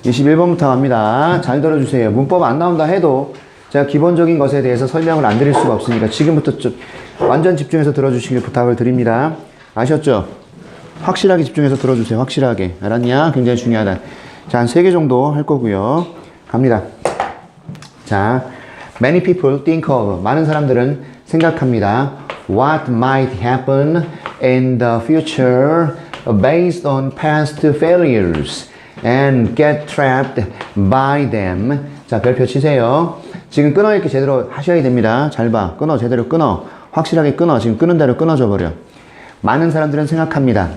21번부터 갑니다. 잘 들어주세요. 문법 안 나온다 해도 제가 기본적인 것에 대해서 설명을 안 드릴 수가 없으니까 지금부터 좀 완전 집중해서 들어주시길 부탁을 드립니다. 아셨죠? 확실하게 집중해서 들어주세요. 확실하게. 알았냐? 굉장히 중요하다. 자, 한 3개 정도 할 거고요. 갑니다. 자, many people think of. 많은 사람들은 생각합니다. What might happen in the future based on past failures and get trapped by them. 자, 별표 치세요. 지금 끊어읽기 제대로 하셔야 됩니다. 잘 봐. 끊어. 제대로 끊어. 확실하게 끊어. 지금 끊은 대로 끊어져 버려. 많은 사람들은 생각합니다.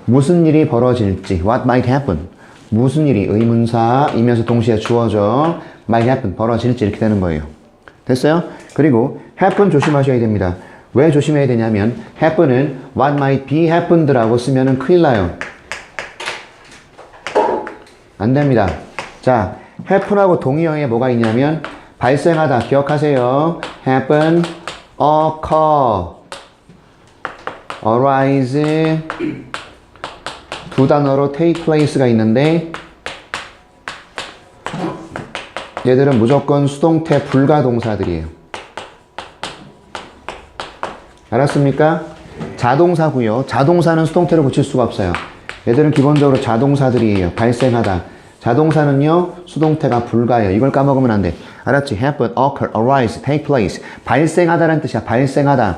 무슨 일이 벌어질지. What might happen. 무슨 일이 의문사이면서 동시에 주어져. might happen. 벌어질지 이렇게 되는 거예요. 됐어요? 그리고 happen 조심하셔야 됩니다. 왜 조심해야 되냐면 happen은 what might be happened라고 쓰면은 큰일 나요. 안 됩니다. 자, happen하고 동의어에 뭐가 있냐면 발생하다. 기억하세요. happen, occur, arise 두 단어로 take place가 있는데 얘들은 무조건 수동태 불가 동사들이에요. 알았습니까? 자동사고요. 자동사는 수동태를 붙일 수가 없어요. 얘들은 기본적으로 자동사들이에요. 발생하다. 자동사는요, 수동태가 불가예요. 이걸 까먹으면 안 돼. 알았지? happen, occur, arise, take place. 발생하다라는 뜻이야. 발생하다.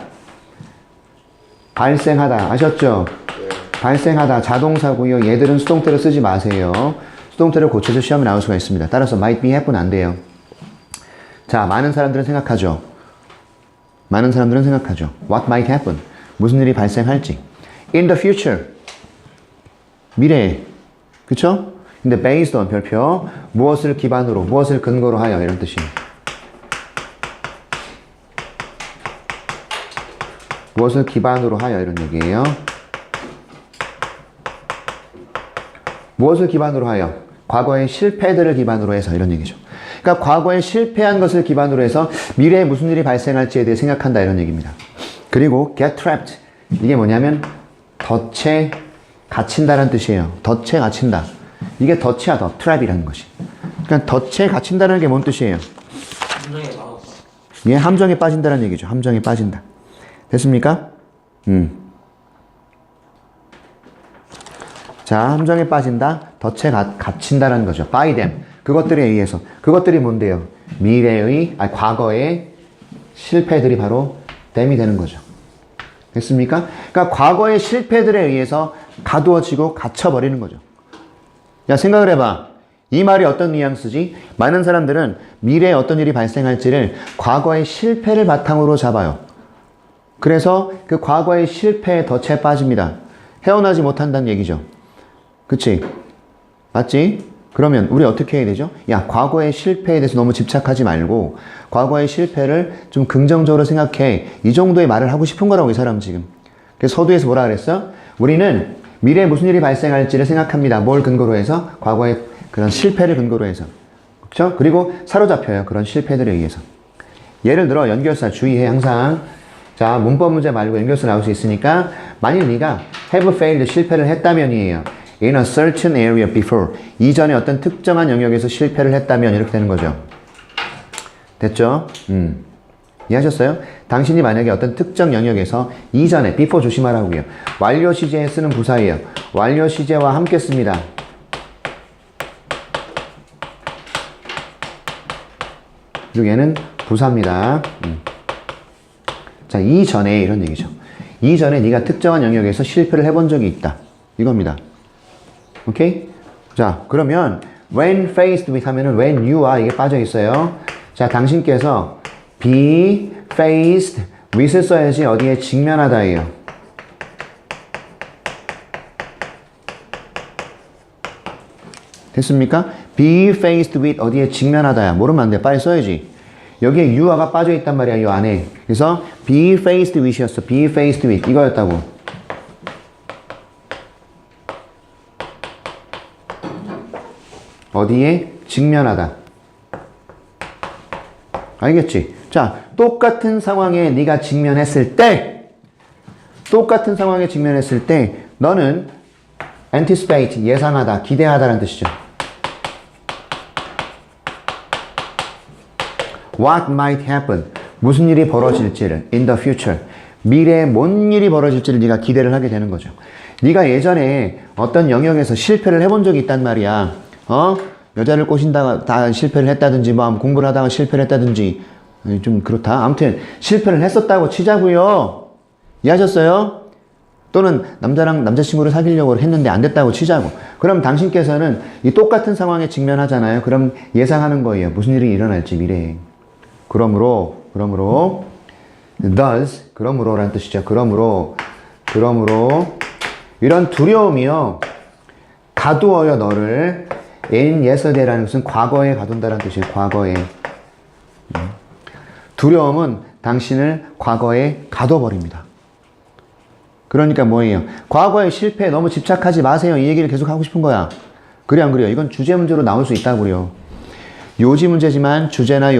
발생하다. 아셨죠? 발생하다. 자동사고요. 얘들은 수동태를 쓰지 마세요. 수동태를 고쳐서 시험에 나올 수가 있습니다. 따라서 might be happen 안 돼요. 자, 많은 사람들은 생각하죠. 많은 사람들은 생각하죠. What might happen? 무슨 일이 발생할지. In the future. 미래에. 그쵸? 근데 based on 별표. 무엇을 기반으로, 무엇을 근거로 하여 이런 뜻이에요. 무엇을 기반으로 하여 이런 얘기예요. 무엇을 기반으로 하여? 과거의 실패들을 기반으로 해서 이런 얘기죠. 그러니까 과거에 실패한 것을 기반으로 해서 미래에 무슨 일이 발생할지에 대해 생각한다 이런 얘기입니다. 그리고 get trapped. 이게 뭐냐면 덫에 갇힌다는 뜻이에요. 덫에 갇힌다. 이게 덫이야, 덫. 트랩이라는 것이. 그러니까 덫에 갇힌다는 게 뭔 뜻이에요? 예, 함정에 빠진다는 얘기죠. 함정에 빠진다. 됐습니까? 자, 함정에 빠진다. 덫에 갇힌다는 거죠. by them. 그것들에 의해서. 그것들이 뭔데요? 미래의, 과거의 실패들이 바로 them이 되는 거죠. 됐습니까? 그러니까 과거의 실패들에 의해서 가두어지고 갇혀버리는 거죠. 야, 생각을 해봐. 이 말이 어떤 뉘앙스지? 많은 사람들은 미래에 어떤 일이 발생할지를 과거의 실패를 바탕으로 잡아요. 그래서 그 과거의 실패의 덫에 빠집니다. 헤어나지 못한다는 얘기죠. 그치? 맞지? 그러면 우리 어떻게 해야 되죠? 야, 과거의 실패에 대해서 너무 집착하지 말고 과거의 실패를 좀 긍정적으로 생각해. 이 정도의 말을 하고 싶은 거라고, 이 사람 지금. 그래서 서두에서 뭐라 그랬어? 우리는 미래에 무슨 일이 발생할지를 생각합니다. 뭘 근거로 해서? 과거의 그런 실패를 근거로 해서. 그렇죠? 그리고 사로잡혀요. 그런 실패들에 의해서. 예를 들어 연결사 주의해 항상. 자, 문법 문제 말고 연결사 나올 수 있으니까 만일 네가 have failed 실패를 했다면이에요. in a certain area before. 이전에 어떤 특정한 영역에서 실패를 했다면 이렇게 되는 거죠. 됐죠? 이해하셨어요? 당신이 만약에 어떤 특정 영역에서 이전에 before 조심하라고요. 완료 시제에 쓰는 부사예요. 완료 시제와 함께 씁니다. 그리고 얘는 부사입니다. 자, 이전에 이런 얘기죠. 이전에 네가 특정한 영역에서 실패를 해본 적이 있다. 이겁니다. 오케이? 자, 그러면 when faced with 하면은 when you are 이게 빠져 있어요. 자, 당신께서 be faced with을 써야지 어디에 직면하다예요. 됐습니까? be faced with 어디에 직면하다야. 모르면 안 돼. 빨리 써야지. 여기에 you가 빠져 있단 말이야. 이 안에. 그래서 be faced with이었어. be faced with 이거였다고. 어디에 직면하다. 알겠지? 자, 똑같은 상황에 네가 직면했을 때, 똑같은 상황에 직면했을 때 너는 anticipate, 예상하다, 기대하다라는 뜻이죠. what might happen. 무슨 일이 벌어질지를 in the future. 미래에 뭔 일이 벌어질지를 네가 기대를 하게 되는 거죠. 네가 예전에 어떤 영역에서 실패를 해본 적이 있단 말이야. 여자를 꼬신다가 다 실패를 했다든지 뭐 공부를 하다가 실패를 했다든지 좀 그렇다. 아무튼 실패를 했었다고 치자고요. 이해하셨어요? 또는 남자친구를 사귀려고 했는데 안 됐다고 치자고. 그럼 당신께서는 이 똑같은 상황에 직면하잖아요. 그럼 예상하는 거예요. 무슨 일이 일어날지 미래에. 그러므로 thus 그러므로라는 뜻이죠. 그러므로 이런 두려움이요 가두어요 너를 in yesterday라는 것은 과거에 가둔다라는 뜻이에요. 과거에. 두려움은 당신을 과거에 가둬버립니다. 그러니까 뭐예요? 과거의 실패에 너무 집착하지 마세요. 이 얘기를 계속 하고 싶은 거야. 그래 안 그래요? 이건 주제 문제로 나올 수 있다고요. 요지 문제지만 주제나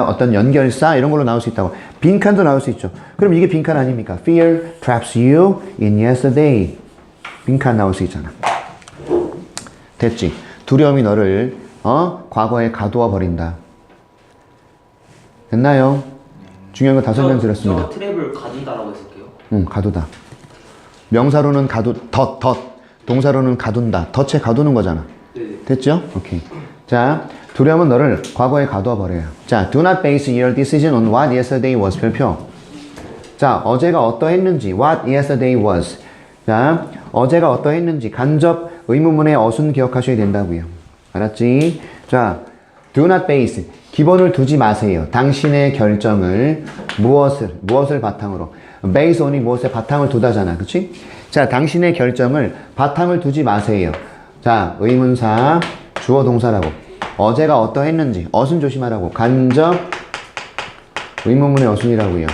어떤 연결사 이런 걸로 나올 수 있다고. 빈칸도 나올 수 있죠. 그럼 이게 빈칸 아닙니까? Fear traps you in yesterday. 빈칸 나올 수 있잖아. 됐지? 두려움이 너를 과거에 가두어 버린다. 됐나요? 중요한 거 5명 들었습니다. 저 트랩을 가둔다라고 했을게요. 가두다. 명사로는 동사로는 가둔다. 덫에 가두는 거잖아. 네. 됐죠? 오케이. 자, 두려움은 너를 과거에 가두어 버려요. 자, do not base your decision on what yesterday was. 별표. 자, 어제가 어떠했는지 what yesterday was. 자, 어제가 어떠했는지 간접 의문문의 어순 기억하셔야 된다고요. 알았지? 자, do not base. 기본을 두지 마세요. 당신의 결정을 무엇을 바탕으로. base on이 무엇에 바탕을 두다잖아. 그치? 자, 당신의 결정을 바탕을 두지 마세요. 자, 의문사, 주어 동사라고. 어제가 어떠했는지, 어순 조심하라고. 간접 의문문의 어순이라고요.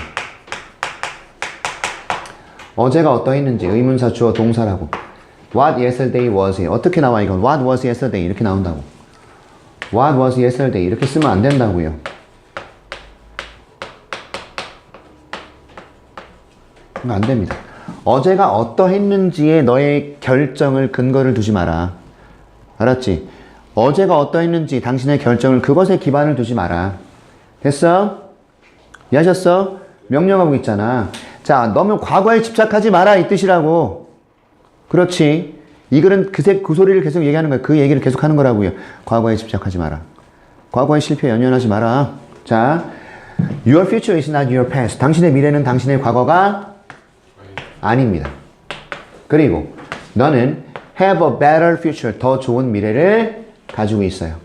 어제가 어떠했는지, 의문사, 주어 동사라고. What yesterday was. 어떻게 나와 이건? What was yesterday 이렇게 나온다고. What was yesterday 이렇게 쓰면 안 된다고요. 안 됩니다. 어제가 어떠했는지에 너의 결정을 근거를 두지 마라. 알았지? 어제가 어떠했는지 당신의 결정을 그것에 기반을 두지 마라. 됐어? 이해하셨어? 명령하고 있잖아. 자, 너무 과거에 집착하지 마라 이 뜻이라고. 그렇지? 이 글은 그 소리를 계속 얘기하는 거야. 그 얘기를 계속 하는 거라고요. 과거에 집착하지 마라. 과거의 실패에 연연하지 마라. 자, your future is not your past. 당신의 미래는 당신의 과거가 아닙니다. 그리고 너는 have a better future. 더 좋은 미래를 가지고 있어요.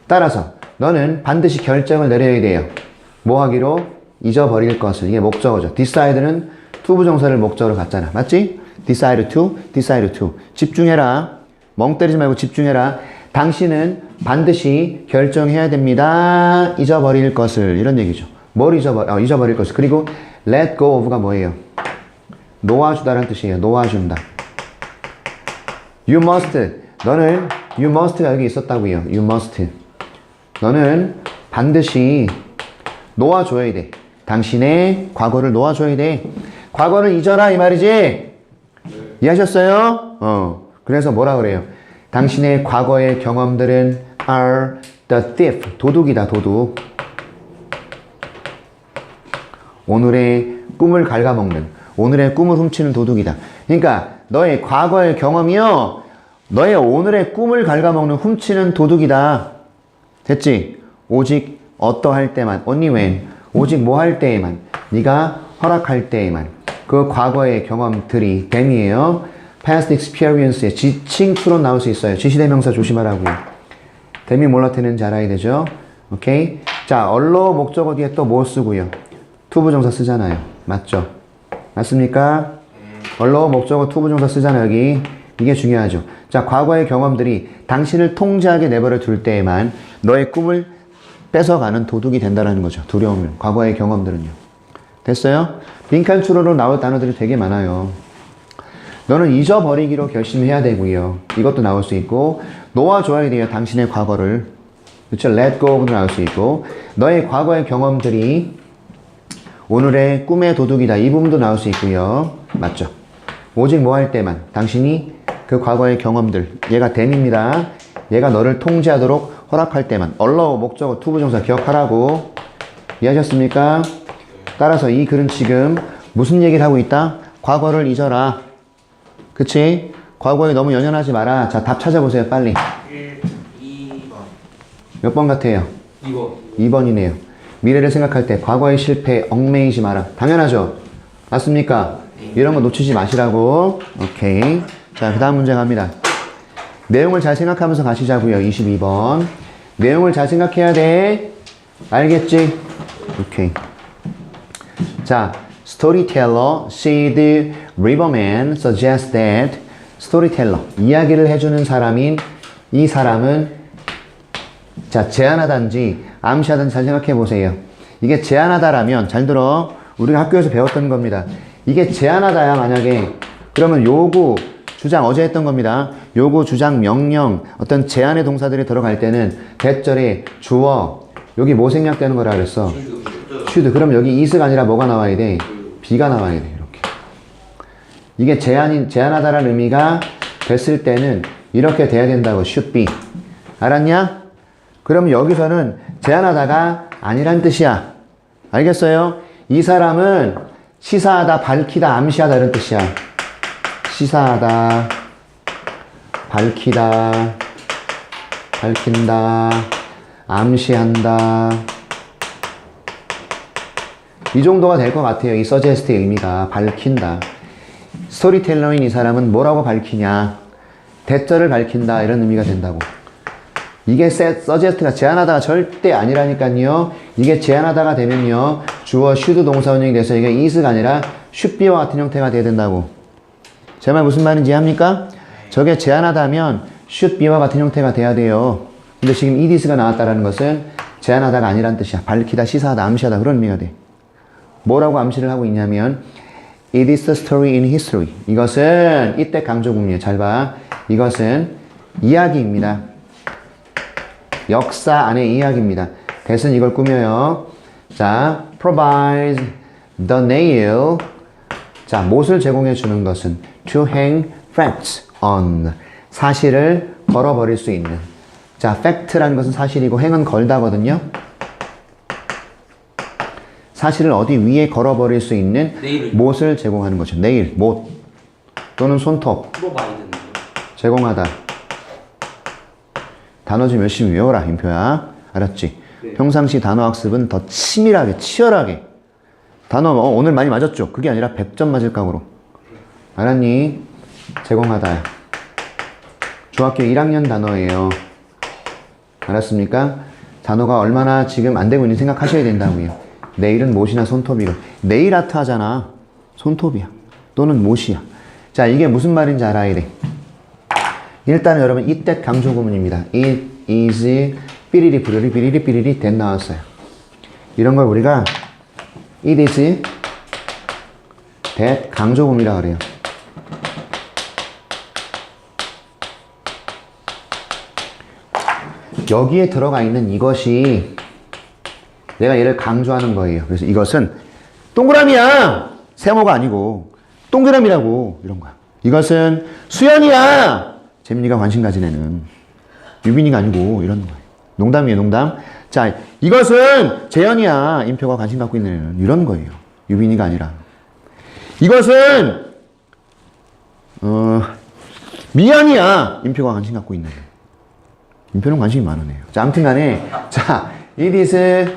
따라서 너는 반드시 결정을 내려야 돼요. 뭐 하기로? 잊어버릴 것을. 이게 목적어죠. decide는 to 부정사를 목적으로 갖잖아. 맞지? decide to. 집중해라. 멍 때리지 말고 집중해라. 당신은 반드시 결정해야 됩니다. 잊어버릴 것을. 이런 얘기죠. 뭘 잊어버릴 것을. 그리고 let go of가 뭐예요? 놓아주다라는 뜻이에요. 놓아준다. you must가 여기 있었다고요. you must. 너는 반드시 놓아줘야 돼. 당신의 과거를 놓아줘야 돼. 과거를 잊어라 이 말이지. 이해하셨어요? 그래서 뭐라 그래요? 당신의 과거의 경험들은 are the thief. 도둑이다, 도둑. 오늘의 꿈을 갉아먹는, 오늘의 꿈을 훔치는 도둑이다. 그러니까 너의 과거의 경험이요, 너의 오늘의 꿈을 갉아먹는 훔치는 도둑이다. 됐지? 오직 어떠할 때만, only when, 오직 뭐 할 때에만, 네가 허락할 때에만. 그 과거의 경험들이 댐이에요. past experience의 지칭 추론 나올 수 있어요. 지시대명사 조심하라고요. 댐이 뭘 나타내는지 알아야 되죠. 오케이? 자, 얼로 목적어 뒤에 또 뭐 쓰고요? to 부정사 쓰잖아요. 맞죠? 맞습니까? 얼로 목적어 to 부정사 쓰잖아요. 여기. 이게 중요하죠. 자, 과거의 경험들이 당신을 통제하게 내버려 둘 때에만 너의 꿈을 뺏어가는 도둑이 된다는 거죠. 두려움을. 과거의 경험들은요. 됐어요? 빈칸 추론으로 나올 단어들이 되게 많아요. 너는 잊어버리기로 결심해야 되고요. 이것도 나올 수 있고, 놓아줘야 돼요. 당신의 과거를. 그렇죠? let go of도 나올 수 있고, 너의 과거의 경험들이 오늘의 꿈의 도둑이다. 이 부분도 나올 수 있고요. 맞죠? 오직 뭐 할 때만 당신이 그 과거의 경험들, 얘가 댐입니다. 얘가 너를 통제하도록 허락할 때만. allow 목적어 투부정사 기억하라고. 이해하셨습니까? 따라서 이 글은 지금 무슨 얘기를 하고 있다? 과거를 잊어라. 그치? 과거에 너무 연연하지 마라. 자, 답 찾아보세요, 빨리. 2번. 몇 번 같아요? 2번. 2번이네요. 미래를 생각할 때 과거의 실패에 얽매이지 마라. 당연하죠? 맞습니까? 이런 거 놓치지 마시라고. 오케이. 자, 그 다음 문제 갑니다. 내용을 잘 생각하면서 가시자고요. 22번. 내용을 잘 생각해야 돼. 알겠지? 오케이. 자, storyteller Sid Riverman suggests that storyteller, 이야기를 해주는 사람인 이 사람은 자, 제안하단지 암시하단지 잘 생각해 보세요. 이게 제안하다라면 잘 들어. 우리가 학교에서 배웠던 겁니다. 이게 제안하다야 만약에 그러면 요구, 주장 어제 했던 겁니다. 요구, 주장, 명령 어떤 제안의 동사들이 들어갈 때는 대절에 주어 여기 뭐 생략되는 거라 그랬어? should. 그럼 여기 is가 아니라 뭐가 나와야 돼? be가 나와야 돼. 이렇게. 이게 제안하다라는 의미가 됐을 때는 이렇게 돼야 된다고. should be. 알았냐? 그럼 여기서는 제안하다가 아니란 뜻이야. 알겠어요? 이 사람은 시사하다, 밝히다, 암시하다 이런 뜻이야. 시사하다, 밝히다, 밝힌다, 암시한다. 이 정도가 될 것 같아요. 이 서제스트의 의미가 밝힌다. 스토리텔러인 이 사람은 뭐라고 밝히냐? 대절을 밝힌다 이런 의미가 된다고. 이게 서제스트가 제안하다가 절대 아니라니까요. 이게 제안하다가 되면요. 주어 should 동사 원형이 돼서 이게 is가 아니라 should be와 같은 형태가 돼야 된다고. 제 말 무슨 말인지 이해합니까? 저게 제안하다면 should be와 같은 형태가 돼야 돼요. 근데 지금 it is가 나왔다라는 것은 제안하다가 아니란 뜻이야. 밝히다, 시사하다, 암시하다 그런 의미가 돼. 뭐라고 암시를 하고 있냐면 it is a story in history. 이것은 이때 강조문이에요. 잘 봐. 이것은 이야기입니다. 역사 안의 이야기입니다. 대신 이걸 꾸며요. 자, provides the nail. 자, 못을 제공해 주는 것은 to hang facts on. 사실을 걸어버릴 수 있는. 자, fact라는 것은 사실이고 hang은 걸다거든요. 사실을 어디 위에 걸어버릴 수 있는 네일을. 못을 제공하는 거죠. 네일, 못 또는 손톱 프로바이드는 제공하다. 단어 좀 열심히 외워라, 임표야. 알았지? 네. 평상시 단어 학습은 더 치밀하게, 치열하게. 단어 오늘 많이 맞았죠? 그게 아니라 100점 맞을 각오로. 알았니? 제공하다. 중학교 1학년 단어예요. 알았습니까? 단어가 얼마나 지금 안 되고 있는지 생각하셔야 된다고요. 내일은 못이나 손톱이고. 네일 아트 하잖아. 손톱이야. 또는 못이야. 자, 이게 무슨 말인지 알아야 돼. 일단은 여러분 이때 강조 구문입니다. It is 삐리리 부르리 삐리리 삐리리 that 나왔어요. 이런 걸 우리가 It is that 강조 구문이라고 그래요. 여기에 들어가 있는 이것이 내가 얘를 강조하는 거예요. 그래서 이것은 동그라미야! 세모가 아니고 동그라미라고 이런 거야. 이것은 수연이야! 재민이가 관심 가진 애는 유빈이가 아니고 이런 거예요. 농담이에요, 농담. 자, 이것은 재현이야. 임표가 관심 갖고 있는 애는 이런 거예요. 유빈이가 아니라. 이것은 미연이야. 임표가 관심 갖고 있는 애. 임표는 관심이 많은 애예요. 자, 아무튼 간에 자, it is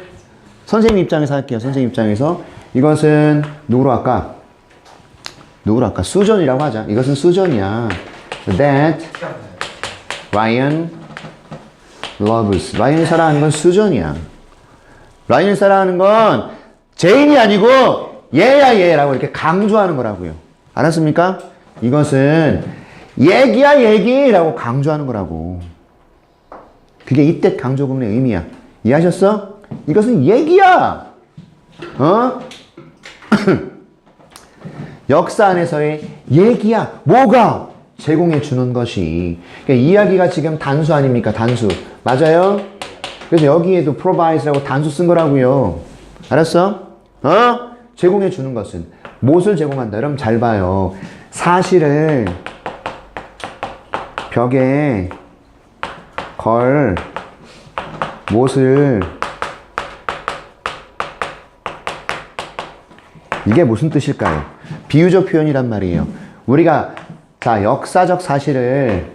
선생님 입장에서 할게요. 선생님 입장에서 이것은 누구로 할까? 누구로 할까? 수전이라고 하자. 이것은 수전이야. That Ryan loves. 라이언을 사랑하는 건 수전이야. 라이언을 사랑하는 건 제인이 아니고 얘야 얘라고 이렇게 강조하는 거라고요. 알았습니까? 이것은 얘기야 얘기라고 강조하는 거라고. 그게 이때 강조구문의 의미야. 이해하셨어? 이것은 얘기야. 어? 역사 안에서의 얘기야. 뭐가? 제공해 주는 것이. 그러니까 이야기가 지금 단수 아닙니까? 단수. 맞아요? 그래서 여기에도 provides라고 단수 쓴 거라고요. 알았어? 제공해 주는 것은 무엇을 제공한다? 여러분 잘 봐요. 사실을 벽에 걸 무엇을 이게 무슨 뜻일까요? 비유적 표현이란 말이에요. 우리가 자 역사적 사실을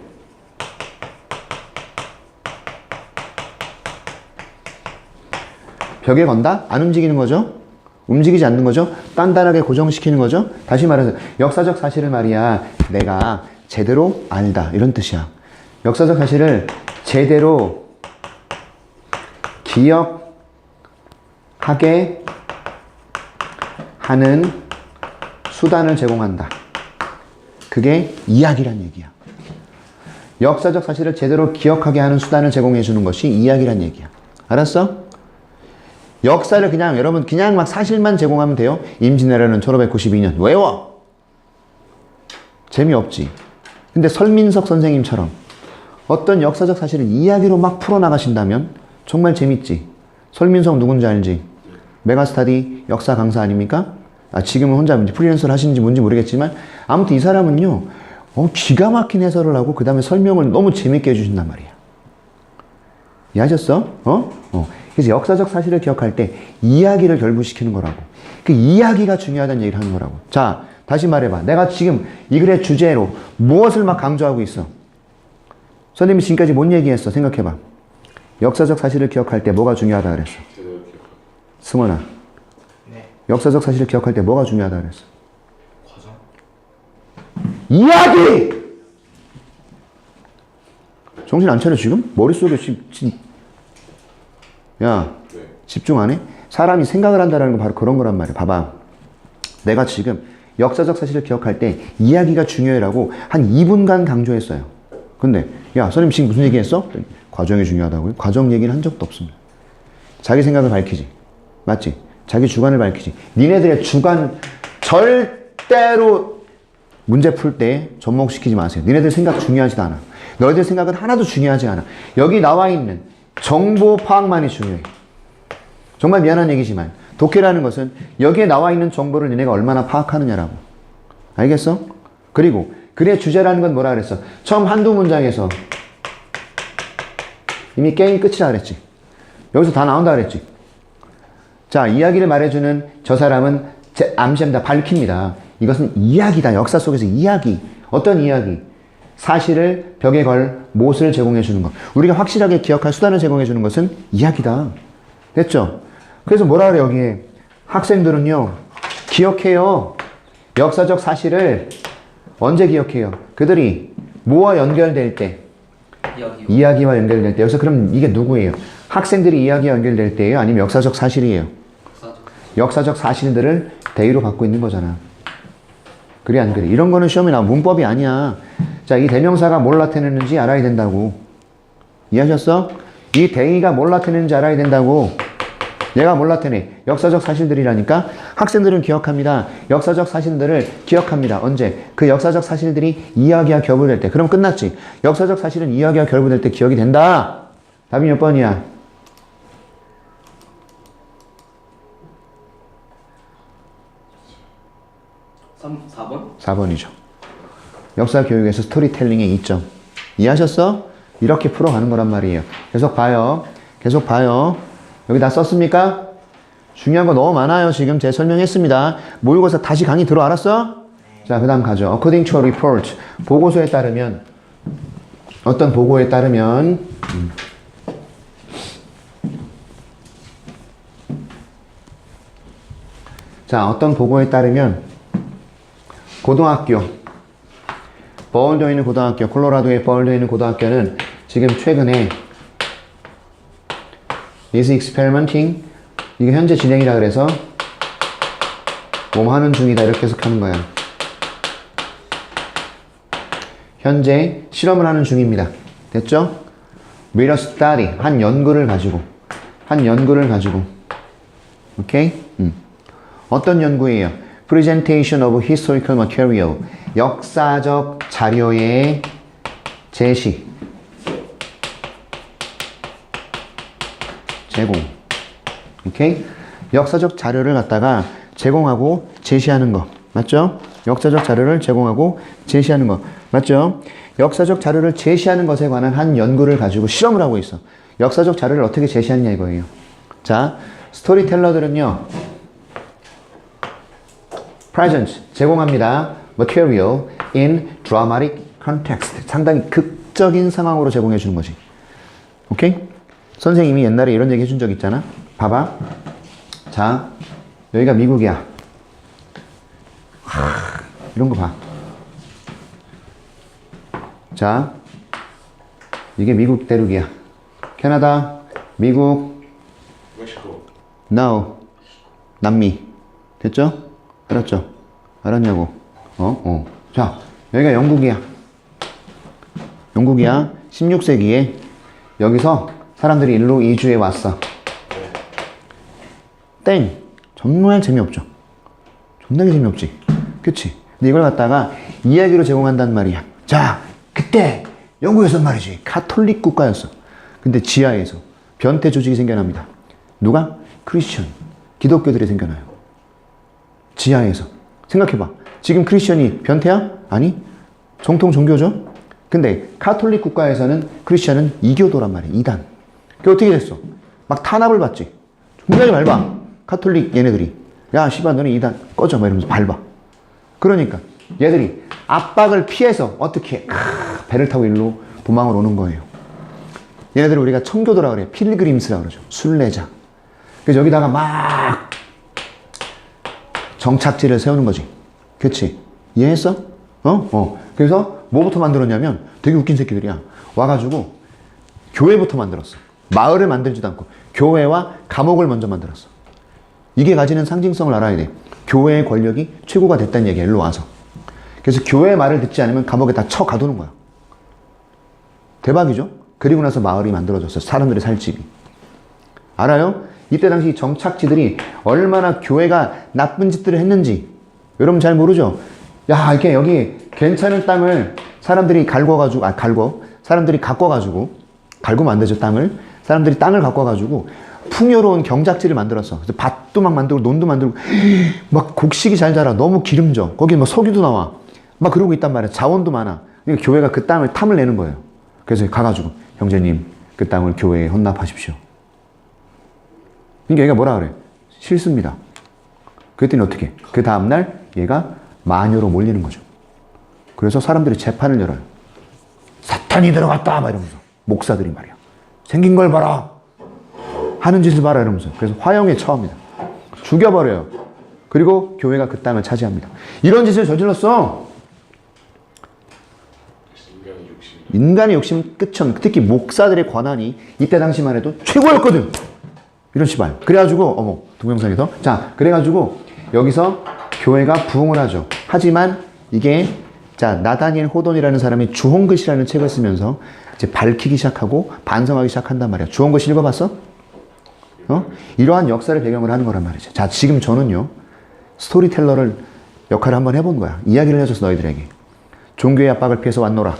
벽에 건다? 안 움직이는 거죠? 움직이지 않는 거죠? 단단하게 고정시키는 거죠? 다시 말해서 역사적 사실을 말이야 내가 제대로 알다 이런 뜻이야. 역사적 사실을 제대로 기억하게 하는 수단을 제공한다. 그게 이야기란 얘기야. 역사적 사실을 제대로 기억하게 하는 수단을 제공해 주는 것이 이야기란 얘기야. 알았어? 역사를 그냥 여러분 그냥 막 사실만 제공하면 돼요. 임진왜란은 1592년 외워. 재미없지. 근데 설민석 선생님처럼 어떤 역사적 사실을 이야기로 막 풀어나가신다면 정말 재밌지. 설민석 누군지 알지? 메가스타디 역사 강사 아닙니까? 지금은 혼자 프리랜서를 하시는지 뭔지 모르겠지만 아무튼 이 사람은요 기가 막힌 해설을 하고 그 다음에 설명을 너무 재밌게 해주신단 말이야. 이해하셨어? 그래서 역사적 사실을 기억할 때 이야기를 결부시키는 거라고. 그 이야기가 중요하다는 얘기를 하는 거라고. 자, 다시 말해봐. 내가 지금 이 글의 주제로 무엇을 막 강조하고 있어? 선생님이 지금까지 뭔 얘기했어? 생각해봐. 역사적 사실을 기억할 때 뭐가 중요하다 그랬어? 승원아. 네. 역사적 사실을 기억할 때 뭐가 중요하다 그랬어? 과정. 이야기! 정신 안 차려 지금? 머릿속에 지금 야, 네. 집중 안 해? 사람이 생각을 한다는 건 바로 그런 거란 말이야. 봐봐. 내가 지금 역사적 사실을 기억할 때 이야기가 중요해라고 한 2분간 강조했어요. 근데 야, 선생님 지금 무슨 얘기했어? 과정이 중요하다고요? 과정 얘기는 한 적도 없습니다. 자기 생각을 밝히지. 맞지? 자기 주관을 밝히지. 니네들의 주관 절대로 문제 풀 때 접목시키지 마세요. 니네들 생각 중요하지도 않아. 너희들 생각은 하나도 중요하지 않아. 여기 나와 있는 정보 파악만이 중요해. 정말 미안한 얘기지만 독해라는 것은 여기에 나와 있는 정보를 니네가 얼마나 파악하느냐라고. 알겠어? 그리고 글의 주제라는 건 뭐라 그랬어? 처음 한두 문장에서 이미 게임 끝이라 그랬지. 여기서 다 나온다 그랬지. 자, 이야기를 말해주는 저 사람은 암시합니다. 밝힙니다. 이것은 이야기다. 역사 속에서 이야기. 어떤 이야기? 사실을 벽에 걸 못을 제공해 주는 것. 우리가 확실하게 기억할 수단을 제공해 주는 것은 이야기다. 됐죠? 그래서 뭐라 그래 여기에. 학생들은요. 기억해요. 역사적 사실을 언제 기억해요? 그들이 뭐와 연결될 때? 이야기와 연결될 때. 여기서 그럼 이게 누구예요? 학생들이 이야기와 연결될 때예요? 아니면 역사적 사실이에요? 역사적 사실들을 대의로 갖고 있는 거잖아. 그래 안 그래? 이런 거는 시험에 나온 문법이 아니야. 자, 이 대명사가 뭘 나타내는지 알아야 된다고. 이해하셨어? 이 대의가 뭘 나타내는지 알아야 된다고. 얘가 뭘 나타내? 역사적 사실들이라니까. 학생들은 기억합니다. 역사적 사실들을 기억합니다. 언제? 그 역사적 사실들이 이야기와 결부될 때. 그럼 끝났지. 역사적 사실은 이야기와 결부될 때 기억이 된다. 답이 몇 번이야? 4번? 4번이죠. 역사 교육에서 스토리텔링의 이점. 이해하셨어? 이렇게 풀어가는 거란 말이에요. 계속 봐요. 계속 봐요. 여기 다 썼습니까? 중요한 거 너무 많아요. 지금 제가 설명했습니다. 모의고사 다시 강의 들어 알았어? 자, 그 다음 가죠. According to a report. 보고서에 따르면 어떤 보고에 따르면 자, 어떤 보고에 따르면 고등학교 버울도에 있는 고등학교, 콜로라도의 버울도에 있는 고등학교는 지금 최근에 is experimenting 이게 현재 진행이라 그래서 뭐 하는 중이다 이렇게 해석하는 거야. 현재 실험을 하는 중입니다. 됐죠? with a study 한 연구를 가지고 오케이? 어떤 연구예요? Presentation of historical material 역사적 자료의 제시 제공 오케이? 역사적 자료를 갖다가 제공하고 제시하는 거 맞죠? 역사적 자료를 제공하고 제시하는 거 맞죠? 역사적 자료를 제시하는 것에 관한 한 연구를 가지고 실험을 하고 있어. 역사적 자료를 어떻게 제시하느냐 이거예요. 자, 스토리텔러들은요. present, 제공합니다. material in dramatic context. 상당히 극적인 상황으로 제공해 주는 거지. 오케이? 선생님이 옛날에 이런 얘기 해준 적 있잖아. 봐봐. 자, 여기가 미국이야. 이런 거 봐. 자, 이게 미국 대륙이야. 캐나다, 미국, 멕시코. no, 남미. 됐죠? 알았죠? 알았냐고. 자, 여기가 영국이야. 영국이야. 16세기에 여기서 사람들이 일로 이주해 왔어. 땡. 정말 재미없죠. 존나게 재미없지. 그치? 근데 이걸 갖다가 이야기로 제공한단 말이야. 자, 그때 영국에선 말이지. 가톨릭 국가였어. 근데 지하에서 변태 조직이 생겨납니다. 누가? 크리스천. 기독교들이 생겨나요. 지하에서. 생각해봐. 지금 크리스천이 변태야? 아니. 정통 종교죠? 근데 가톨릭 국가에서는 크리스천은 이교도란 말이야. 이단. 그게 어떻게 됐어? 막 탄압을 받지. 존나게 밟아. 가톨릭 얘네들이. 야, 씨발 너네 이단 꺼져. 막 이러면서 밟아. 그러니까 얘들이 압박을 피해서 어떻게 해? 배를 타고 일로 도망을 오는 거예요. 얘네들을 우리가 청교도라 그래. 필그림스라 그러죠. 순례자. 그래서 여기다가 막 정착지를 세우는 거지. 그치? 이해했어? 그래서 뭐부터 만들었냐면 되게 웃긴 새끼들이야. 와가지고 교회부터 만들었어. 마을을 만들지도 않고 교회와 감옥을 먼저 만들었어. 이게 가지는 상징성을 알아야 돼. 교회의 권력이 최고가 됐다는 얘기야. 일로 와서. 그래서 교회의 말을 듣지 않으면 감옥에 다 쳐 가두는 거야. 대박이죠? 그리고 나서 마을이 만들어졌어요. 사람들이 살 집이. 알아요? 이때 당시 정착지들이 얼마나 교회가 나쁜 짓들을 했는지 여러분 잘 모르죠? 야, 이렇게 여기 괜찮은 땅을 사람들이 사람들이 가꿔가지고, 갈구면 안 되죠, 땅을. 사람들이 땅을 가꿔가지고 풍요로운 경작지를 만들었어. 그래서 밭도 막 만들고, 논도 만들고, 막 곡식이 잘 자라. 너무 기름져. 거기 뭐 석유도 나와. 막 그러고 있단 말이야. 자원도 많아. 그러니까 교회가 그 땅을 탐을 내는 거예요. 그래서 가가지고, 형제님, 그 땅을 교회에 헌납하십시오. 그러니까 얘가 뭐라 그래? 싫습니다. 그랬더니 어떻게? 그 다음날 얘가 마녀로 몰리는 거죠. 그래서 사람들이 재판을 열어요. 사탄이 들어갔다! 막 이러면서. 목사들이 말이야. 생긴 걸 봐라! 하는 짓을 봐라! 이러면서. 그래서 화형에 처합니다. 죽여버려요. 그리고 교회가 그 땅을 차지합니다. 이런 짓을 저질렀어. 인간의 욕심 끝은 특히 목사들의 권한이 이때 당시만 해도 최고였거든. 이런 시발. 그래가지고 동영상에서 자 그래가지고 여기서 교회가 부흥을 하죠. 하지만 이게 자 나다니엘 호돈이라는 사람이 주홍글씨라는 책을 쓰면서 이제 밝히기 시작하고 반성하기 시작한단 말이야. 주홍글씨 읽어봤어? 이러한 역사를 배경으로 하는 거란 말이죠. 자 지금 저는요 스토리텔러를 역할을 한번 해본 거야. 이야기를 해줘서 너희들에게 종교의 압박을 피해서 왔노라.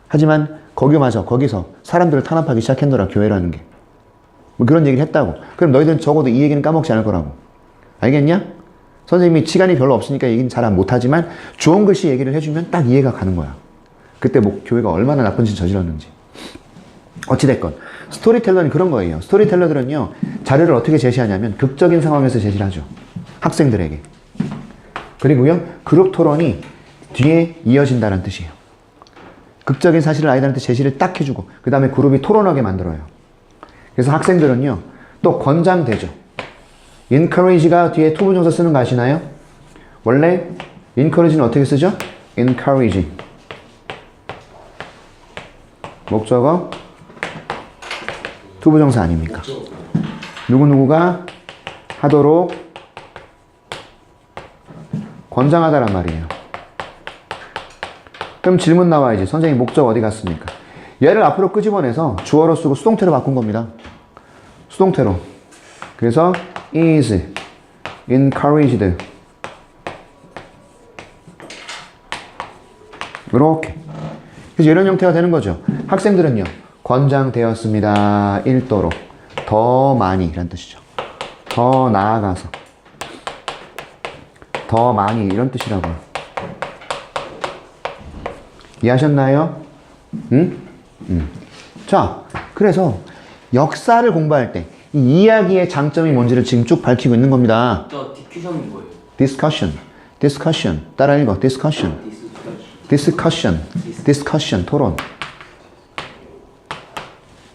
하지만 거기서 사람들을 탄압하기 시작했노라. 교회라는 게. 뭐 그런 얘기를 했다고. 그럼 너희들은 적어도 이 얘기는 까먹지 않을 거라고. 알겠냐? 선생님이 시간이 별로 없으니까 얘기는 잘 못하지만 좋은 글씨 얘기를 해주면 딱 이해가 가는 거야. 그때 뭐 교회가 얼마나 나쁜 짓을 저질렀는지. 어찌됐건 스토리텔러는 그런 거예요. 스토리텔러들은요 자료를 어떻게 제시하냐면 극적인 상황에서 제시를 하죠. 학생들에게. 그리고요 그룹 토론이 뒤에 이어진다는 뜻이에요. 극적인 사실을 아이들한테 제시를 딱 해주고 그 다음에 그룹이 토론하게 만들어요. 그래서 학생들은요 또 권장되죠. encourage가 뒤에 투부정사 쓰는 거 아시나요? 원래 encourage는 어떻게 쓰죠? encourage 목적어 투부정사 아닙니까? 누구누구가 하도록 권장하다란 말이에요. 그럼 질문 나와야지. 선생님 목적 어디 갔습니까? 얘를 앞으로 끄집어내서 주어로 쓰고 수동태로 바꾼 겁니다. 수동태로. 그래서 is encouraged 이렇게. 그래서 이런 형태가 되는 거죠. 학생들은요 권장되었습니다. 1도로 더 많이 이란 뜻이죠. 더 나아가서 더 많이 이런 뜻이라고요. 이해하셨나요? 응? 자, 그래서 역사를 공부할 때 이 이야기의 장점이 뭔지를 지금 쭉 밝히고 있는 겁니다. 저 디큐션이 뭐예요? discussion. 따라 읽어. discussion. 토론.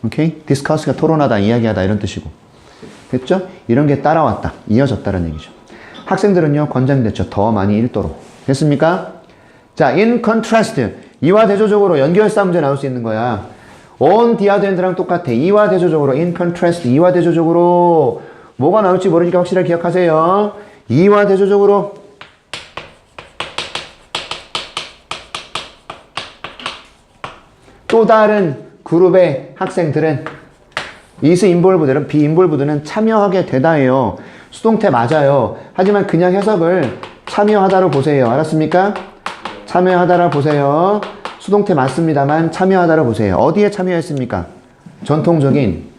오케이? discuss가 토론하다, 이야기하다 이런 뜻이고. 됐죠? 이런 게 따라왔다. 이어졌다는 얘기죠. 학생들은요, 권장됐죠. 더 많이 읽도록. 됐습니까? 자, in contrast. 이와 대조적으로 연결사 문제 나올 수 있는 거야. on the other hand랑 똑같아. 이와 대조적으로, in contrast. 이와 대조적으로. 뭐가 나올지 모르니까 확실하게 기억하세요. 이와 대조적으로. 또 다른 그룹의 학생들은 is involved는 be involved는 참여하게 되다예요. 수동태 맞아요. 하지만 그냥 해석을 참여하다로 보세요. 알았습니까? 참여하다라 보세요. 수동태 맞습니다만 참여하다로 보세요. 어디에 참여했습니까? 전통적인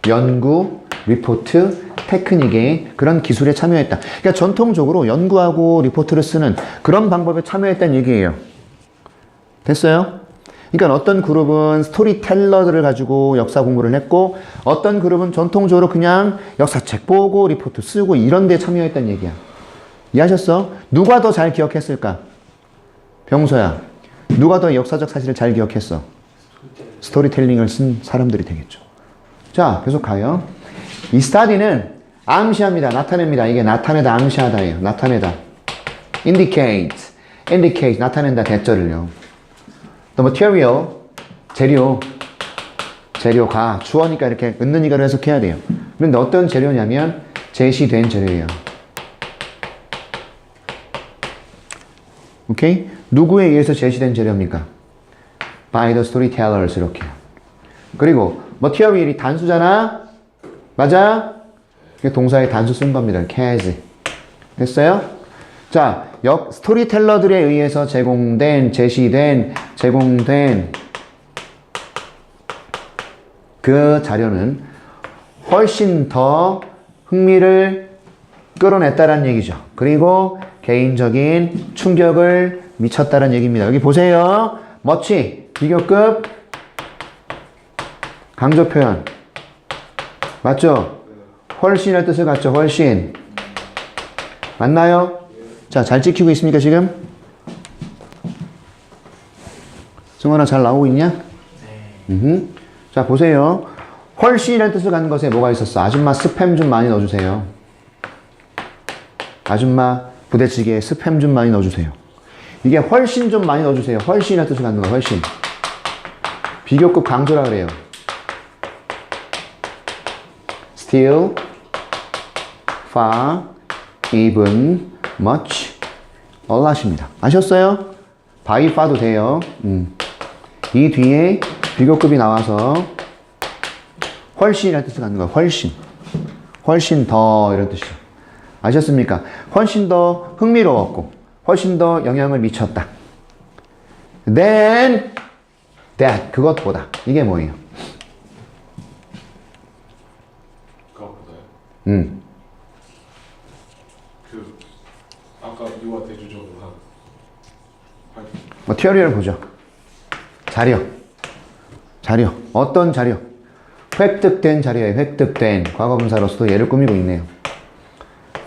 연구, 리포트, 테크닉의 그런 기술에 참여했다. 그러니까 전통적으로 연구하고 리포트를 쓰는 그런 방법에 참여했다는 얘기예요. 됐어요? 그러니까 어떤 그룹은 스토리텔러들을 가지고 역사 공부를 했고 어떤 그룹은 전통적으로 그냥 역사책 보고 리포트 쓰고 이런 데 참여했다는 얘기야. 이해하셨어? 누가 더 잘 기억했을까? 병소야. 누가 더 역사적 사실을 잘 기억했어? 스토리텔링을 쓴 사람들이 되겠죠. 자, 계속 가요. 이 스타디는 암시합니다. 나타냅니다. 이게 나타내다, 암시하다예요. 나타내다. indicate, 나타낸다, 대절을요. The material, 재료가, 주어니까 이렇게 있는 이가로 해석해야 돼요. 그런데 어떤 재료냐면 제시된 재료예요. 오케이? 누구에 의해서 제시된 재료입니까? By the storytellers, 이렇게. 그리고 material이 단수잖아? 맞아? 동사의 단수 쓴 겁니다. has. 됐어요? 자, 스토리텔러들에 의해서 제공된 그 자료는 훨씬 더 흥미를 끌어냈다는 얘기죠. 그리고 개인적인 충격을 미쳤다는 얘기입니다. 여기 보세요. much, 비교급, 강조 표현. 맞죠? 훨씬이라는 뜻을 갖죠. 훨씬. 맞나요? 자, 잘 찍히고 있습니까, 지금? 승원아, 잘 나오고 있냐? 네. 자, 보세요. 훨씬이라는 뜻을 갖는 것에 뭐가 있었어? 아줌마 스팸 좀 많이 넣어주세요. 아줌마 부대찌개에 스팸 좀 많이 넣어주세요. 이게 훨씬 좀 많이 넣어주세요. 훨씬이라는 뜻을 갖는 거야, 훨씬. 비교급 강조라 그래요. still, far, even, much, a lot입니다. 아셨어요? by far도 돼요. 이 뒤에 비교급이 나와서 훨씬이라는 뜻을 갖는 거야. 훨씬 더 이런 뜻이죠. 아셨습니까? 훨씬 더 흥미로웠고 훨씬 더 영향을 미쳤다. Then that, 그것보다. 이게 뭐예요? 그것보다요? 아까 이와 대조적으로 한 material을 보죠. 자료. 어떤 자료? 획득된 자료예요. 획득된. 과거분사로서도 얘를 꾸미고 있네요.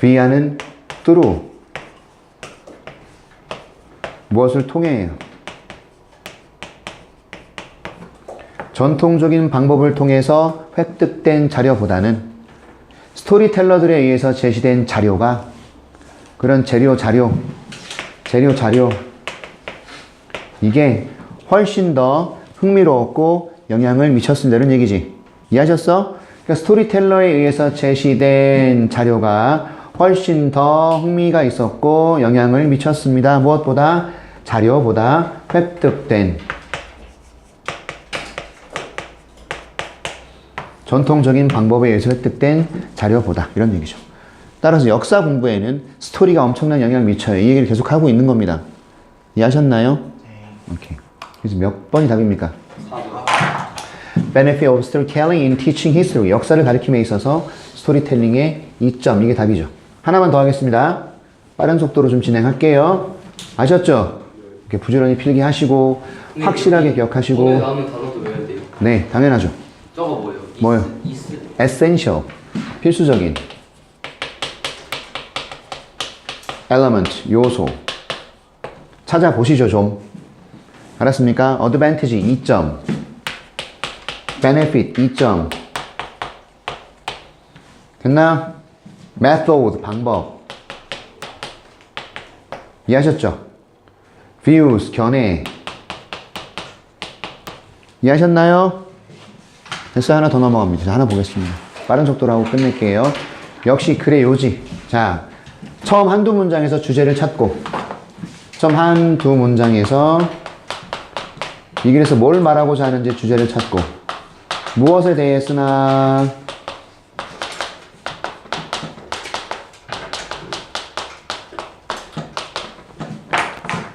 via는 through. 무엇을 통해요? 전통적인 방법을 통해서 획득된 자료보다는 스토리텔러들에 의해서 제시된 자료가 그런 자료 이게 훨씬 더 흥미로웠고 영향을 미쳤습니다는 얘기지. 이해하셨어? 그러니까 스토리텔러에 의해서 제시된 자료가 훨씬 더 흥미가 있었고 영향을 미쳤습니다. 무엇보다? 자료보다 획득된 전통적인 방법에 의해서 획득된 자료보다 이런 얘기죠. 따라서 역사 공부에는 스토리가 엄청난 영향을 미쳐요. 이 얘기를 계속 하고 있는 겁니다. 이해하셨나요? 네. 오케이. 그래서 몇 번이 답입니까? 4번. Benefit of storytelling in teaching history. 역사를 가르침에 있어서 스토리텔링의 이점, 이게 답이죠. 하나만 더 하겠습니다. 빠른 속도로 좀 진행할게요. 아셨죠? 이렇게 부지런히 필기하시고 확실하게 기억하시고. 오늘 나오는 단어도 외워야 돼요. 네, 당연하죠. 저거 뭐예요? 뭐요? 이스. essential, 필수적인. element, 요소. 찾아보시죠, 좀. 알았습니까? advantage, 이점. benefit, 이점. 됐나요? method, 방법. 이해하셨죠? views, 견해. 이해하셨나요? 됐어요. 하나 더 넘어갑니다. 자, 하나 보겠습니다. 빠른 속도로 하고 끝낼게요. 역시 글의 요지. 자, 처음 한두 문장에서 주제를 찾고, 처음 한두 문장에서 이 글에서 뭘 말하고자 하는지 주제를 찾고, 무엇에 대해 쓰나,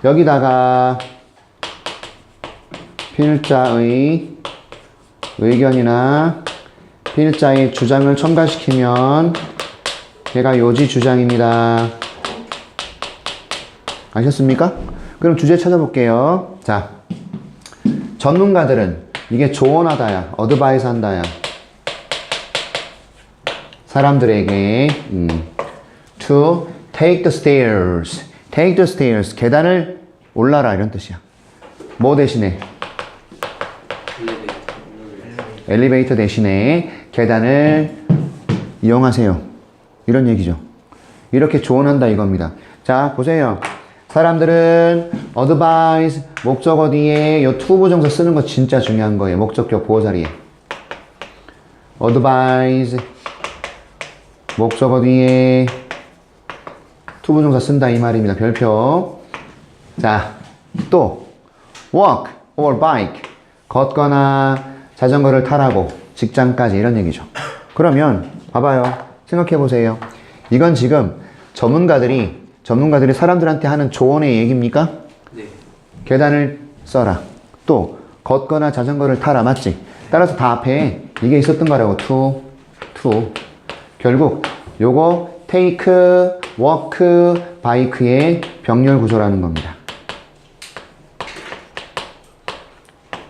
여기다가 필자의 의견이나 필자의 주장을 첨가시키면 걔가 요지 주장입니다. 아셨습니까? 그럼 주제 찾아볼게요. 자, 전문가들은 이게 조언하다야, 어드바이스 한다야. 사람들에게 to take the stairs, take the stairs, 계단을 올라라 이런 뜻이야. 뭐 대신에? 엘리베이터 대신에 계단을 이용하세요. 이런 얘기죠. 이렇게 조언한다 이겁니다. 자, 보세요. 사람들은 advise, 목적어 뒤에 요 to 부정사 쓰는 거 진짜 중요한 거예요. 목적격 보호 자리에. advise, 목적어 뒤에 to 부정사 쓴다 이 말입니다. 별표. 자, 또 walk or bike, 걷거나 자전거를 타라고 직장까지 이런 얘기죠. 그러면 봐봐요. 생각해 보세요. 이건 지금 전문가들이 사람들한테 하는 조언의 얘기입니까? 네. 계단을 써라. 또 걷거나 자전거를 타라. 맞지? 따라서 다 앞에 이게 있었던 거라고. to. 결국 요거 take, walk, bike의 병렬 구조라는 겁니다.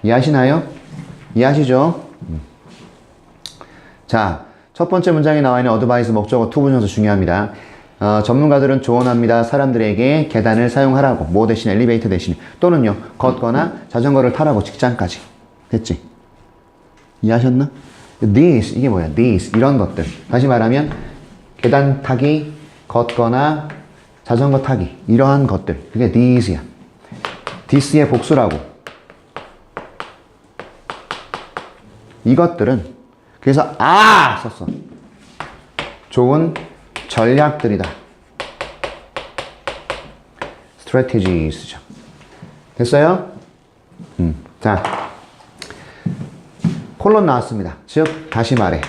이해하시나요? 이해하시죠? 자, 첫 번째 문장에 나와 있는 어드바이스 목적어 to 부정사 중요합니다. 전문가들은 조언합니다. 사람들에게 계단을 사용하라고. 뭐 대신? 엘리베이터 대신. 또는요, 걷거나 자전거를 타라고. 직장까지. 됐지? 이해하셨나? These, 이게 뭐야? These, 이런 것들. 다시 말하면 계단 타기, 걷거나 자전거 타기. 이러한 것들. 그게 these야. this의 복수라고. 이것들은 그래서 썼어. 좋은 전략들이다. strategies죠. 됐어요? 자, 콜론 나왔습니다. 즉 다시 말해.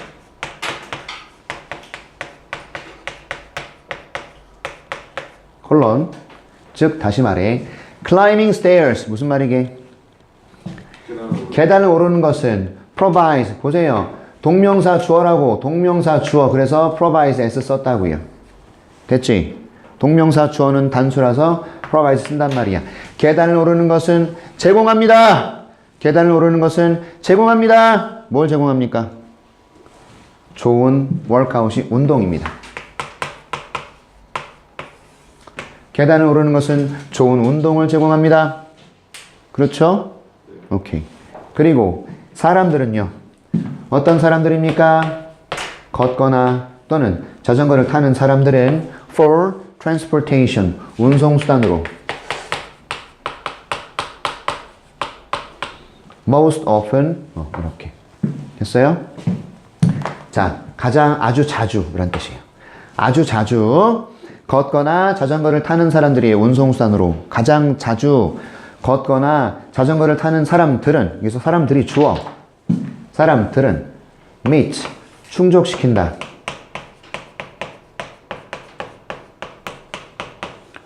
콜론. 즉 다시 말해. climbing stairs 무슨 말이게? 계단을 오르는 것은 provide. 보세요. 동명사 주어라고. 동명사 주어. 그래서 provide s 썼다고요. 됐지? 동명사 주어는 단수라서 provide 쓴단 말이야. 계단을 오르는 것은 제공합니다. 계단을 오르는 것은 제공합니다. 뭘 제공합니까? 좋은 워크아웃이 운동입니다. 계단을 오르는 것은 좋은 운동을 제공합니다. 그렇죠? 오케이. 그리고 사람들은요. 어떤 사람들입니까? 걷거나 또는 자전거를 타는 사람들은 for transportation, 운송수단으로 most often, 이렇게. 됐어요? 자, 가장 아주 자주 이란 뜻이에요. 아주 자주 걷거나 자전거를 타는 사람들이 운송수단으로 가장 자주 걷거나 자전거를 타는 사람들은, 여기서 사람들이 주어. 사람들은 meet, 충족시킨다.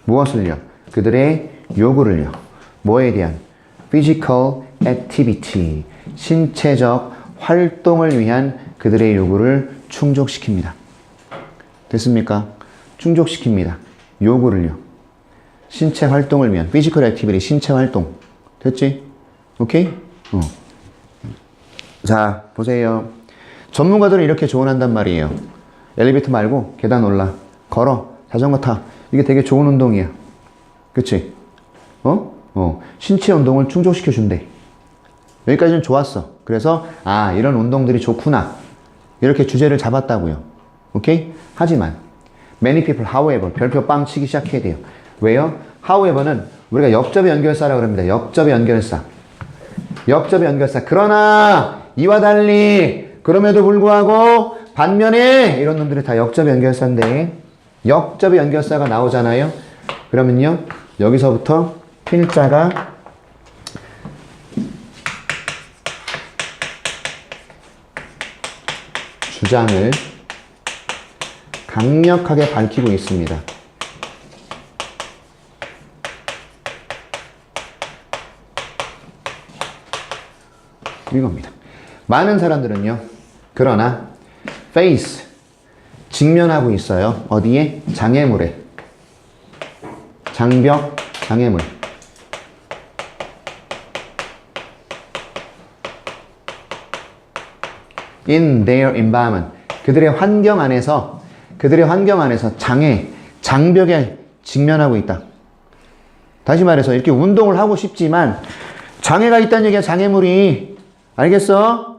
무엇을요? 그들의 요구를요. 뭐에 대한? physical activity, 신체적 활동을 위한 그들의 요구를 충족시킵니다. 됐습니까? 충족시킵니다. 요구를요. 신체 활동을 위한 physical activity, 신체 활동. 됐지? 오케이? 자, 보세요. 전문가들은 이렇게 조언한단 말이에요. 엘리베이터 말고 계단 올라, 걸어, 자전거 타. 이게 되게 좋은 운동이야. 그치? 신체 운동을 충족시켜 준대. 여기까지는 좋았어. 그래서 이런 운동들이 좋구나. 이렇게 주제를 잡았다고요. 오케이? 하지만 many people, however, 별표 빵 치기 시작해야 돼요. 왜요? however는 우리가 역접의 연결사라고 합니다. 역접의 연결사. 역접의 연결사. 그러나 이와 달리 그럼에도 불구하고 반면에 이런 놈들이 다 역접의 연결사인데 역접의 연결사가 나오잖아요. 그러면요. 여기서부터 필자가 주장을 강력하게 밝히고 있습니다. 이겁니다. 많은 사람들은요. 그러나 face 직면하고 있어요. 어디에? 장애물에. 장벽, 장애물. in their environment. 그들의 환경 안에서 장벽에 직면하고 있다. 다시 말해서 이렇게 운동을 하고 싶지만 장애가 있다는 얘기야, 장애물이. 알겠어?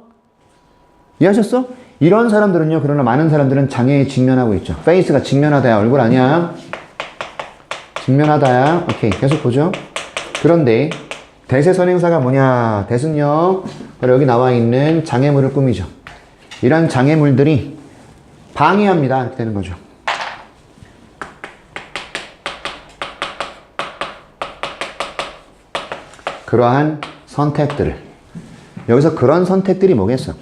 이해하셨어? 이런 사람들은요, 그러나 많은 사람들은 장애에 직면하고 있죠. 페이스가 직면하다야, 얼굴 아니야. 직면하다야. 오케이, 계속 보죠. 그런데 대세선행사가 뭐냐? 대는요, 바로 여기 나와 있는 장애물을 꾸미죠. 이런 장애물들이 방해합니다. 이렇게 되는 거죠. 그러한 선택들을. 여기서 그런 선택들이 뭐겠어?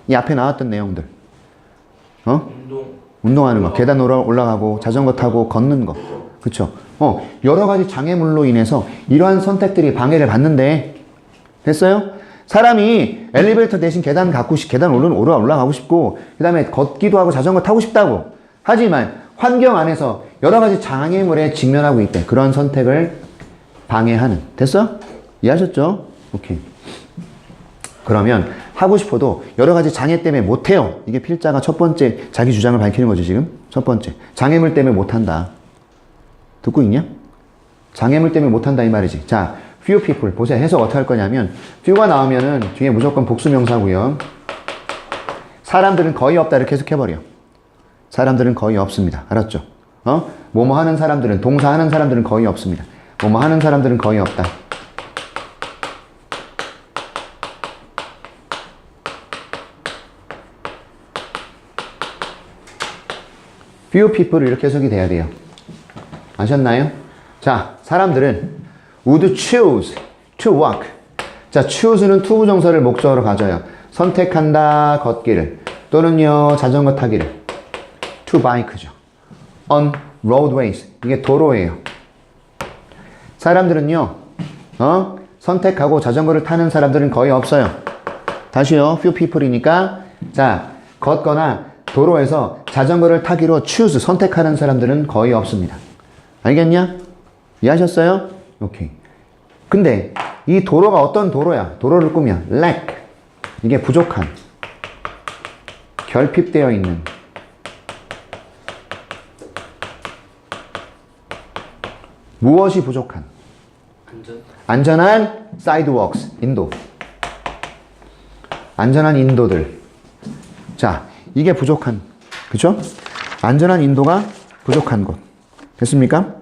이 앞에 나왔던 내용들. 운동하는 거. 계단 올라가고, 자전거 타고, 걷는 거. 그쵸? 여러 가지 장애물로 인해서 이러한 선택들이 방해를 받는데, 됐어요? 사람이 엘리베이터 대신 계단 올라가고 싶고, 그 다음에 걷기도 하고 자전거 타고 싶다고. 하지만 환경 안에서 여러 가지 장애물에 직면하고 있대. 그런 선택을 방해하는. 됐어? 이해하셨죠? 오케이. 그러면 하고 싶어도 여러 가지 장애 때문에 못해요. 이게 필자가 첫 번째 자기 주장을 밝히는 거지, 지금. 첫 번째. 장애물 때문에 못한다. 듣고 있냐? 장애물 때문에 못한다, 이 말이지. 자, few people. 보세요. 해석 어떻게 할 거냐면, few가 나오면은 뒤에 무조건 복수명사고요. 사람들은 거의 없다. 이렇게 해석해버려. 사람들은 거의 없습니다. 알았죠? 뭐뭐 하는 사람들은, 동사 하는 사람들은 거의 없습니다. 뭐뭐 하는 사람들은 거의 없다. few people 이렇게 해석이 돼야 돼요. 아셨나요? 자, 사람들은 would choose to walk. 자, choose는 to 부정사를 목적으로 가져요. 선택한다, 걷기를. 또는요, 자전거 타기를. to bike죠. on roadways. 이게 도로예요. 사람들은요, 선택하고 자전거를 타는 사람들은 거의 없어요. 다시요, few people이니까. 자, 걷거나 도로에서 자전거를 타기로 choose, 선택하는 사람들은 거의 없습니다. 알겠냐? 이해하셨어요? 오케이. 근데 이 도로가 어떤 도로야? 도로를 꾸며 lack. 이게 부족한. 결핍되어 있는. 무엇이 부족한? 안전한 sidewalks, 인도. 안전한 인도들. 자, 이게 부족한. 그쵸? 안전한 인도가 부족한 곳. 됐습니까?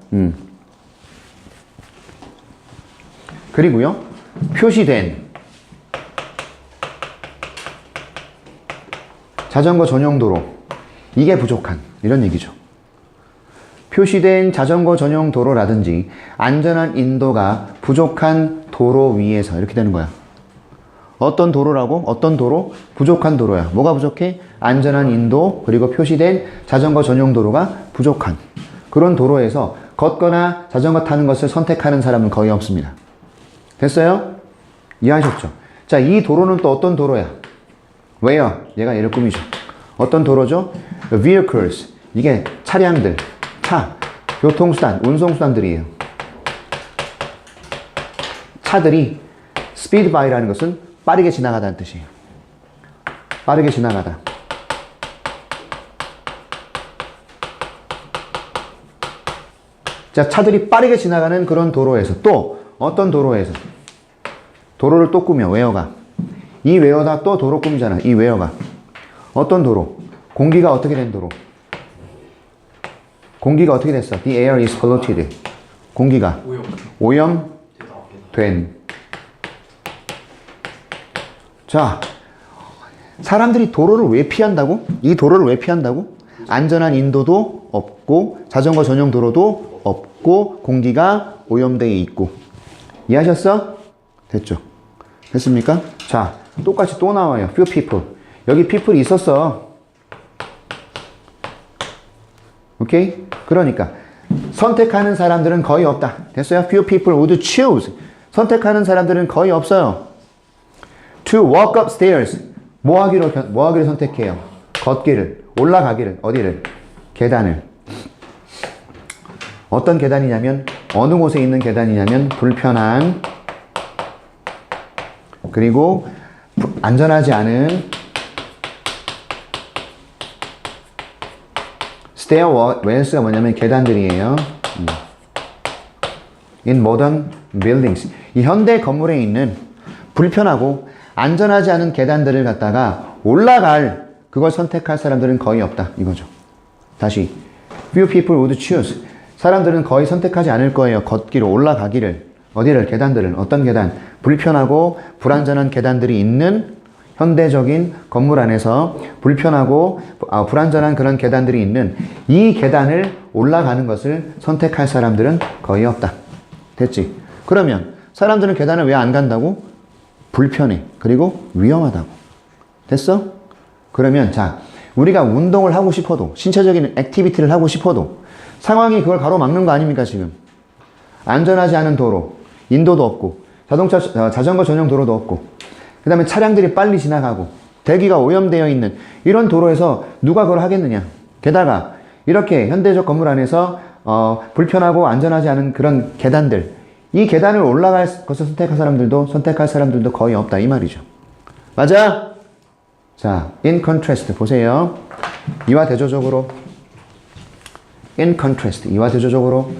그리고요, 표시된 자전거 전용 도로. 이게 부족한. 이런 얘기죠. 표시된 자전거 전용 도로라든지 안전한 인도가 부족한 도로 위에서 이렇게 되는 거야. 어떤 도로라고? 어떤 도로? 부족한 도로야. 뭐가 부족해? 안전한 인도 그리고 표시된 자전거 전용 도로가 부족한 그런 도로에서 걷거나 자전거 타는 것을 선택하는 사람은 거의 없습니다. 됐어요? 이해하셨죠? 자, 이 도로는 또 어떤 도로야? 왜요? 얘가 얘를 꾸미죠. 어떤 도로죠? vehicles. 이게 차량들, 차, 교통수단, 운송수단들이에요. 차들이 speed by라는 것은 빠르게 지나가다는 뜻이에요. 빠르게 지나가다. 자, 차들이 빠르게 지나가는 그런 도로에서 또 어떤 도로에서 도로를 또 꾸며 웨어가 이 웨어다 또 도로 꾸미잖아. 이 웨어가 어떤 도로? 공기가 어떻게 된 도로? 공기가 어떻게 됐어? The air is polluted. 공기가 오염된. 자, 사람들이 도로를 왜 피한다고? 이 도로를 왜 피한다고? 안전한 인도도 없고 자전거 전용 도로도 없고 공기가 오염되어 있고. 이해하셨어? 됐죠? 됐습니까? 자, 똑같이 또 나와요. Few people. 여기 people이 있었어. 오케이? 그러니까 선택하는 사람들은 거의 없다. 됐어요? Few people would choose. 선택하는 사람들은 거의 없어요. To walk upstairs. 뭐 하기를 선택해요? 걷기를, 올라가기를, 어디를? 계단을. 어떤 계단이냐면, 어느 곳에 있는 계단이냐면, 불편한, 그리고 안전하지 않은 stairwells가 뭐냐면 계단들이에요. In modern buildings. 이 현대 건물에 있는 불편하고 안전하지 않은 계단들을 갖다가 올라갈 그걸 선택할 사람들은 거의 없다. 이거죠. 다시. Few people would choose. 사람들은 거의 선택하지 않을 거예요. 걷기를, 올라가기를. 어디를? 계단들을. 어떤 계단? 불편하고 불안전한 계단들이 있는 현대적인 건물 안에서 불편하고 불안전한 그런 계단들이 있는 이 계단을 올라가는 것을 선택할 사람들은 거의 없다. 됐지? 그러면 사람들은 계단을 왜 안 간다고? 불편해. 그리고 위험하다고. 됐어? 그러면 자, 우리가 운동을 하고 싶어도 신체적인 액티비티를 하고 싶어도 상황이 그걸 가로막는 거 아닙니까 지금? 안전하지 않은 도로, 인도도 없고 자전거 전용 도로도 없고 그 다음에 차량들이 빨리 지나가고 대기가 오염되어 있는 이런 도로에서 누가 그걸 하겠느냐. 게다가 이렇게 현대적 건물 안에서 불편하고 안전하지 않은 그런 계단들, 이 계단을 올라갈 것을 선택할 사람들도 거의 없다 이 말이죠. 맞아? 자, in contrast 보세요. 이와 대조적으로 in contrast 이와 대조적으로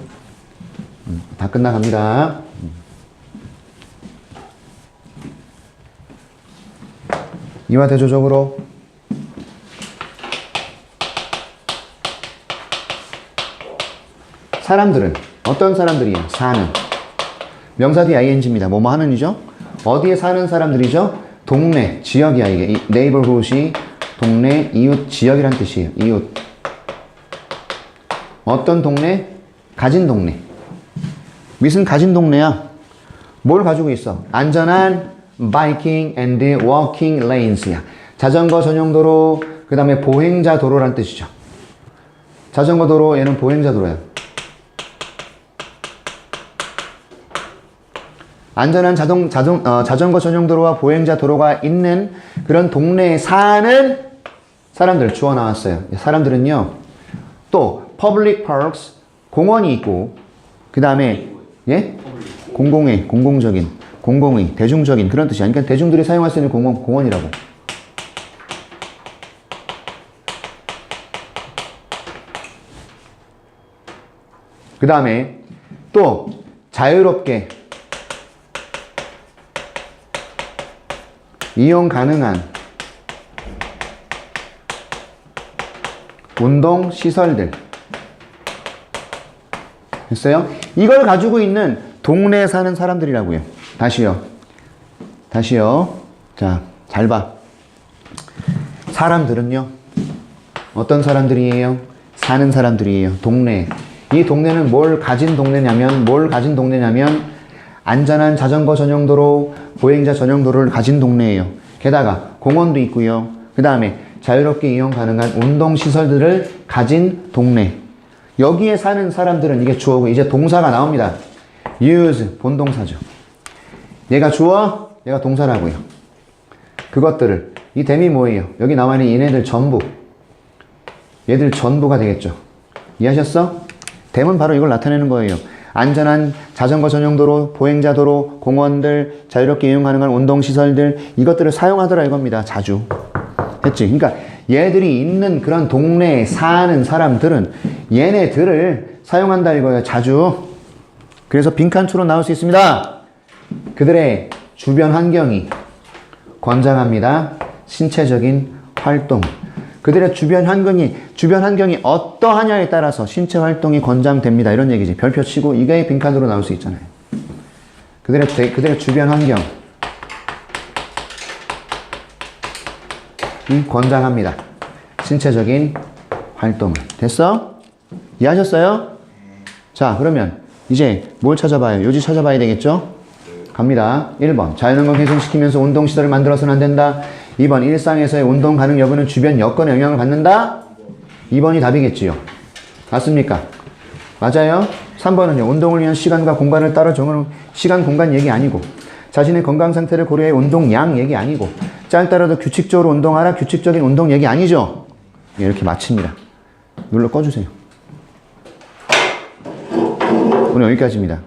다 끝나갑니다. 이와 대조적으로 사람들은 어떤 사람들이에요? 사는. 명사 뒤 ing입니다. 뭐뭐 하는 이죠? 어디에 사는 사람들이죠? 동네, 지역이야 이게. neighborhood이 동네, 이웃, 지역이란 뜻이에요. 이웃. 어떤 동네? 가진 동네. 무슨 가진 동네야? 뭘 가지고 있어? 안전한 biking and walking lanes야. 자전거 전용 도로, 그 다음에 보행자 도로란 뜻이죠. 자전거 도로, 얘는 보행자 도로야. 안전한 자전거 전용 도로와 보행자 도로가 있는 그런 동네에 사는 사람들 주어 나왔어요. 사람들은요, 또 public parks, 공원이 있고, 그 다음에 예? 공공의, 공공적인, 공공의, 대중적인 그런 뜻이야. 그러니까 대중들이 사용할 수 있는 공원이라고. 그 다음에 또 자유롭게 이용 가능한 운동 시설들. 됐어요? 이걸 가지고 있는 동네에 사는 사람들이라고요. 다시요. 자, 잘 봐. 사람들은요, 어떤 사람들이에요? 사는 사람들이에요. 동네. 이 동네는 뭘 가진 동네냐면 안전한 자전거 전용 도로, 보행자 전용 도로를 가진 동네예요. 게다가 공원도 있고요. 그 다음에 자유롭게 이용 가능한 운동 시설들을 가진 동네. 여기에 사는 사람들은 이게 주어고 이제 동사가 나옵니다. use 본동사죠. 얘가 주어, 얘가 동사라고요. 그것들을 이 댐이 뭐예요? 여기 나와 있는 얘네들 전부. 얘들 전부가 되겠죠. 이해하셨어? 댐은 바로 이걸 나타내는 거예요. 안전한 자전거 전용도로, 보행자도로, 공원들, 자유롭게 이용 가능한 운동시설들 이것들을 사용하더라 이겁니다. 자주. 했지? 그러니까 얘들이 있는 그런 동네에 사는 사람들은 얘네들을 사용한다 이거예요. 자주. 그래서 빈칸2로 나올 수 있습니다. 그들의 주변 환경이 권장합니다. 신체적인 활동. 그들의 주변 환경이 어떠하냐에 따라서 신체 활동이 권장됩니다. 이런 얘기지. 별표 치고 이게 빈칸으로 나올 수 있잖아요. 그들의 주변 환경이 권장합니다. 신체적인 활동을. 됐어? 이해하셨어요? 자, 그러면 이제 뭘 찾아봐요? 요지 찾아봐야 되겠죠? 갑니다. 1번. 자연환경 훼손시키면서 운동시설을 만들어서는 안 된다. 2번. 일상에서의 운동 가능 여부는 주변 여건에 영향을 받는다. 2번이 답이겠지요. 맞습니까? 맞아요. 3번은요. 운동을 위한 시간과 공간을 따로 정하는 시간, 공간 얘기 아니고 자신의 건강 상태를 고려해 운동량 얘기 아니고 짧더라도 규칙적으로 운동하라. 규칙적인 운동 얘기 아니죠. 이렇게 마칩니다. 눌러 꺼주세요. 오늘 여기까지입니다.